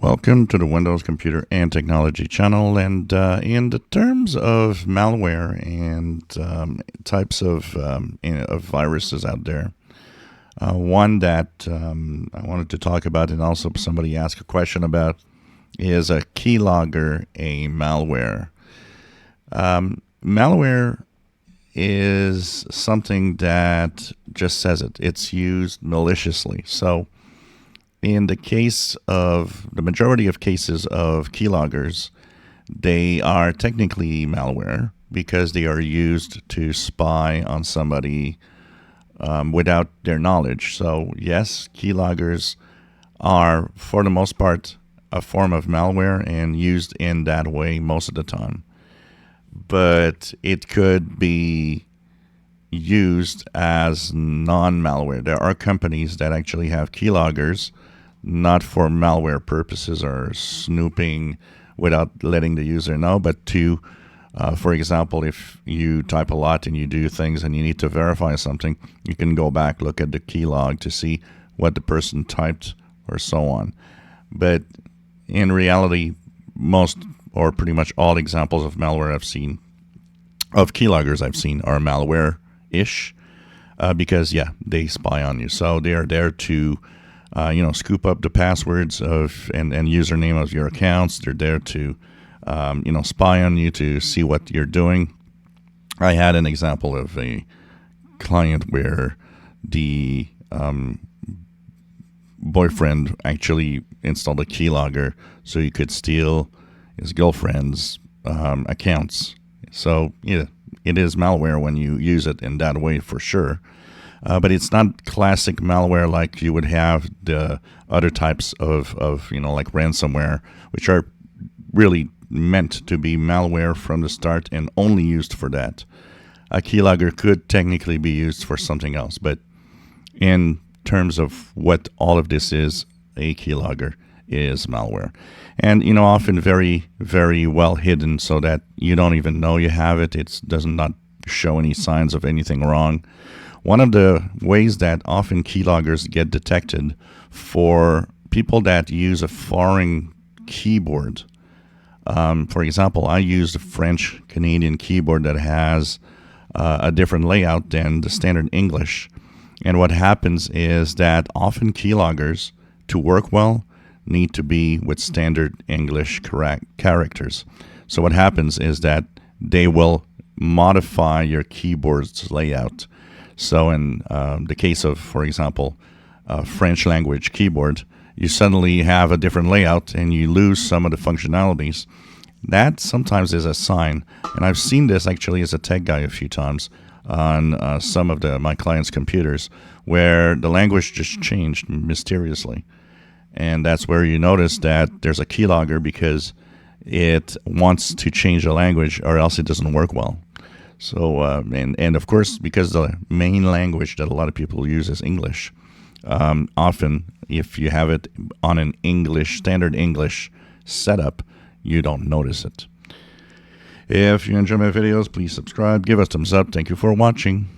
Welcome to the Windows Computer and Technology channel. And in the terms of malware and types of viruses out there, one that I wanted to talk about, and also somebody asked a question about, is a keylogger a malware? Malware is something that just says it. It's used maliciously. So in the case of the majority of cases of keyloggers, they are technically malware because they are used to spy on somebody without their knowledge. So yes, keyloggers are, for the most part, a form of malware and used in that way most of the time. But it could be used as non-malware. There are companies that actually have keyloggers not for malware purposes or snooping without letting the user know, but to, for example, if you type a lot and you do things and you need to verify something, you can go back, look at the keylog to see what the person typed or so on. But in reality, most or pretty much all examples of malware I've seen, of keyloggers I've seen, are malware-ish because, yeah, they spy on you. So they are there to scoop up the passwords of and username of your accounts. They're there to, spy on you to see what you're doing. I had an example of a client where the boyfriend actually installed a keylogger so he could steal his girlfriend's accounts. So, yeah, it is malware when you use it in that way for sure. But it's not classic malware like you would have the other types of like ransomware, which are really meant to be malware from the start and only used for that. A keylogger could technically be used for something else, but in terms of what all of this is, a keylogger is malware. And, often very, very well hidden so that you don't even know you have it. It does not show any signs of anything wrong. One of the ways that often keyloggers get detected for people that use a foreign keyboard. For example, I use a French-Canadian keyboard that has a different layout than the standard English. And what happens is that often keyloggers, to work well, need to be with standard English characters. So what happens is that they will modify your keyboard's layout. So in the case of, for example, a French language keyboard, you suddenly have a different layout and you lose some of the functionalities. That sometimes is a sign. And I've seen this actually as a tech guy a few times on some of my clients' computers where the language just changed mysteriously. And that's where you notice that there's a keylogger because it wants to change the language or else it doesn't work well. So, and of course, because the main language that a lot of people use is English, often if you have it on an standard English setup, you don't notice it. If you enjoy my videos, please subscribe, give us a thumbs up. Thank you for watching.